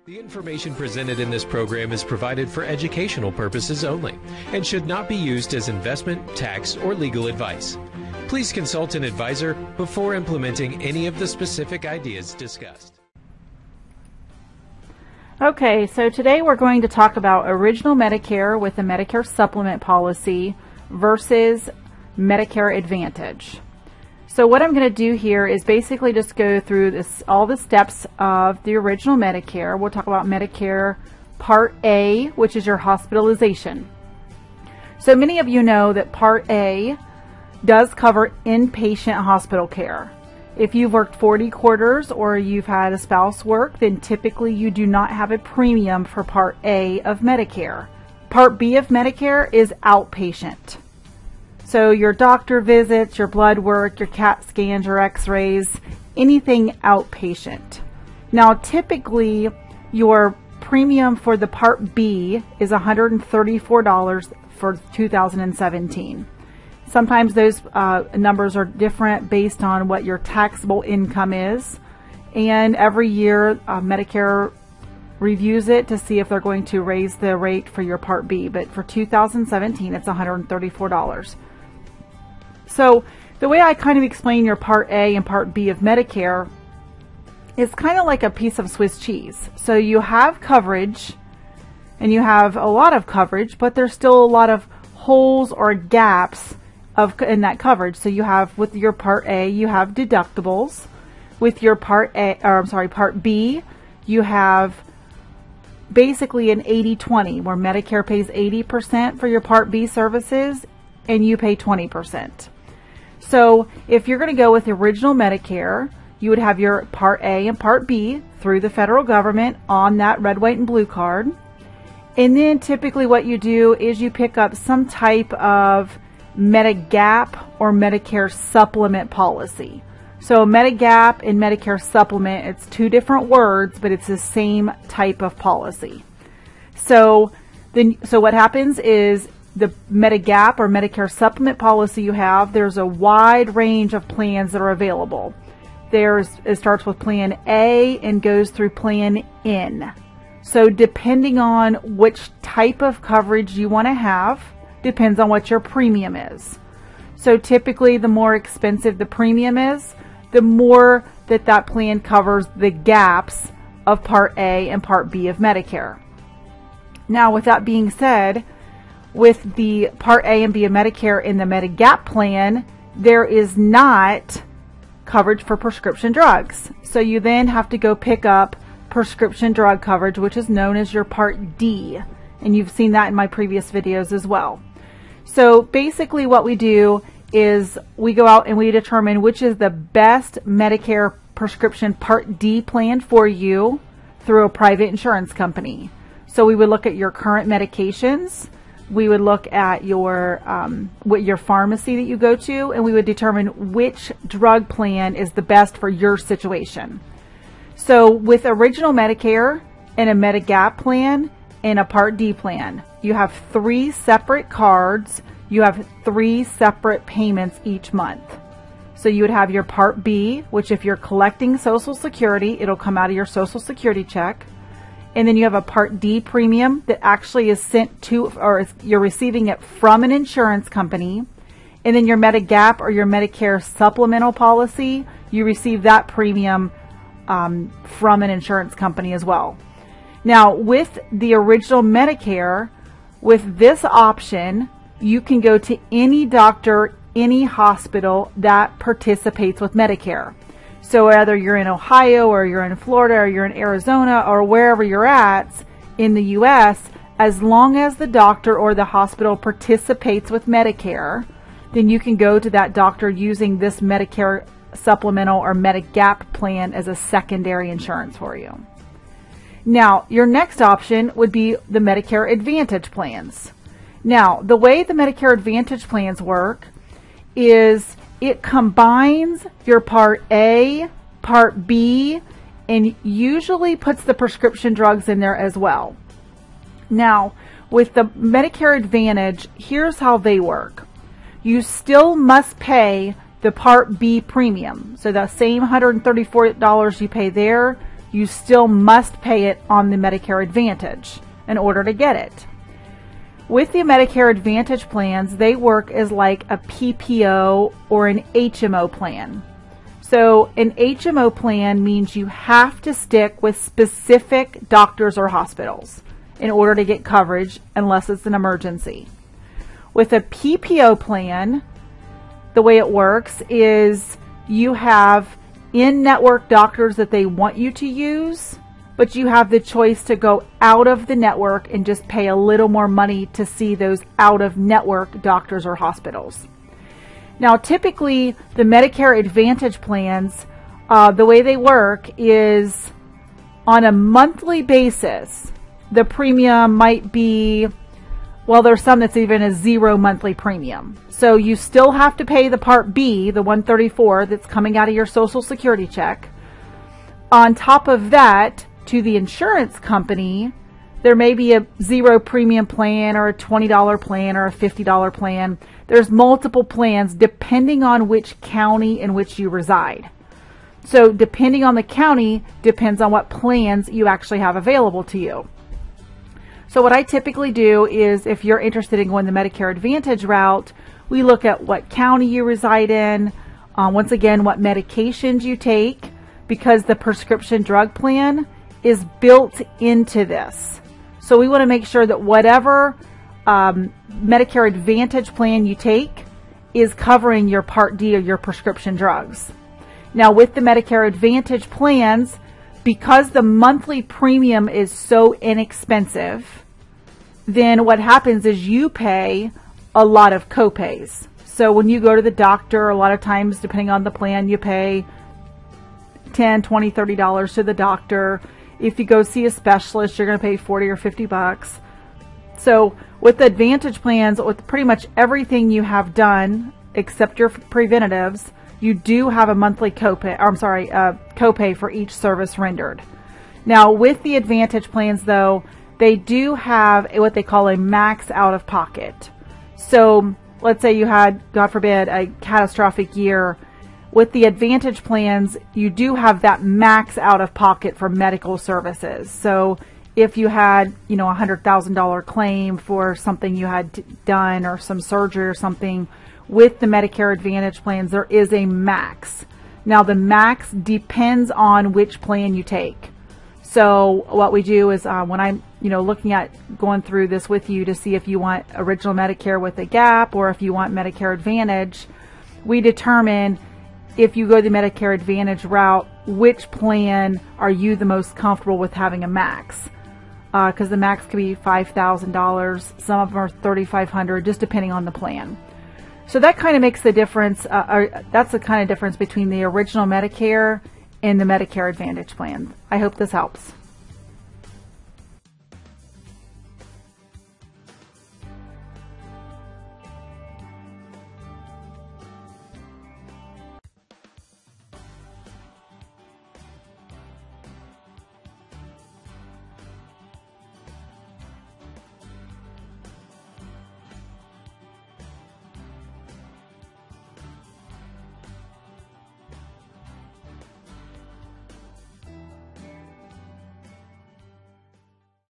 The information presented in this program is provided for educational purposes only and should not be used as investment, tax, or legal advice. Please consult an advisor before implementing any of the specific ideas discussed. Okay, so today we're going to talk about original Medicare with the Medicare Supplement policy versus Medicare Advantage. So what I'm going to do here is basically just go through all the steps of the original Medicare. We'll talk about Medicare Part A, which is your hospitalization. So many of you know that Part A does cover inpatient hospital care. If you've worked 40 quarters or you've had a spouse work, then typically you do not have a premium for Part A of Medicare. Part B of Medicare is outpatient. So your doctor visits, your blood work, your CAT scans, your x-rays, anything outpatient. Now typically your premium for the Part B is $134 for 2017. Sometimes those numbers are different based on what your taxable income is. And every year Medicare reviews it to see if they're going to raise the rate for your Part B. But for 2017, it's $134. So the way I kind of explain your Part A and Part B of Medicare is kind of like a piece of Swiss cheese. So you have coverage and you have a lot of coverage, but there's still a lot of holes or gaps in that coverage. So you have, with your Part A, you have deductibles. With your Part B, you have basically an 80-20, where Medicare pays 80% for your Part B services and you pay 20%. So if you're going to go with original Medicare, you would have your Part A and Part B through the federal government on that red, white, and blue card. And then typically what you do is you pick up some type of Medigap or Medicare Supplement policy. So Medigap and Medicare Supplement, it's two different words, but it's the same type of policy. So what happens is the Medigap or Medicare Supplement policy you have, there's a wide range of plans that are available. It starts with Plan A and goes through Plan N. So depending on which type of coverage you want to have, depends on what your premium is. So typically the more expensive the premium is, the more that plan covers the gaps of Part A and Part B of Medicare. Now with that being said, with the Part A and B of Medicare in the Medigap plan, there is not coverage for prescription drugs. So you then have to go pick up prescription drug coverage, which is known as your Part D. And you've seen that in my previous videos as well. So basically what we do is we go out and we determine which is the best Medicare prescription Part D plan for you through a private insurance company. So we would look at your current medications. We would look at your pharmacy that you go to, and we would determine which drug plan is the best for your situation. So with original Medicare and a Medigap plan and a Part D plan, you have 3 separate cards. You have 3 separate payments each month. So you would have your Part B, which if you're collecting Social Security, it'll come out of your Social Security check. And then you have a Part D premium that actually is sent to, or you're receiving it from an insurance company. And then your Medigap or your Medicare supplemental policy, you receive that premium from an insurance company as well. Now with the original Medicare, with this option, you can go to any doctor, any hospital that participates with Medicare. So whether you're in Ohio or you're in Florida or you're in Arizona or wherever you're at in the U.S., as long as the doctor or the hospital participates with Medicare, then you can go to that doctor using this Medicare supplemental or Medigap plan as a secondary insurance for you. Now, your next option would be the Medicare Advantage plans. Now, the way the Medicare Advantage plans work is it combines your Part A, Part B, and usually puts the prescription drugs in there as well. Now, with the Medicare Advantage, here's how they work. You still must pay the Part B premium. So the same $134 you pay there, you still must pay it on the Medicare Advantage in order to get it. With the Medicare Advantage plans, they work as like a PPO or an HMO plan. So an HMO plan means you have to stick with specific doctors or hospitals in order to get coverage unless it's an emergency. With a PPO plan, the way it works is you have in-network doctors that they want you to use, but you have the choice to go out of the network and just pay a little more money to see those out-of-network doctors or hospitals. Now, typically, the Medicare Advantage plans, the way they work is on a monthly basis. The premium might be, well, there's some that's even a 0 monthly premium. So you still have to pay the Part B, the $134 that's coming out of your Social Security check. On top of that, to the insurance company, there may be a 0 premium plan or a $20 plan or a $50 plan. There's multiple plans depending on which county in which you reside. So depending on the county depends on what plans you actually have available to you. So what I typically do is, if you're interested in going the Medicare Advantage route, we look at what county you reside in, once again, what medications you take, because the prescription drug plan is built into this. So we want to make sure that whatever Medicare Advantage plan you take is covering your Part D or your prescription drugs. Now, with the Medicare Advantage plans, because the monthly premium is so inexpensive, then what happens is you pay a lot of copays. So when you go to the doctor, a lot of times, depending on the plan, you pay $10, $20, $30 to the doctor. If you go see a specialist, you're going to pay $40 or $50. So with the Advantage plans, with pretty much everything you have done, except your preventatives, you do have a monthly copay, copay for each service rendered. Now, with the Advantage plans, though, they do have what they call a max out of pocket. So let's say you had, God forbid, a catastrophic year. With the Advantage plans, you do have that max out of pocket for medical services. So if you had, a $100,000 claim for something you had done or some surgery or something, with the Medicare Advantage plans, there is a max. Now, the max depends on which plan you take. So what we do is when I'm, looking at going through this with you to see if you want original Medicare with a gap or if you want Medicare Advantage, we determine, if you go the Medicare Advantage route, which plan are you the most comfortable with having a max? Because the max could be $5,000. Some of them are $3,500, just depending on the plan. So that kind of makes the difference. That's the kind of difference between the original Medicare and the Medicare Advantage plan. I hope this helps.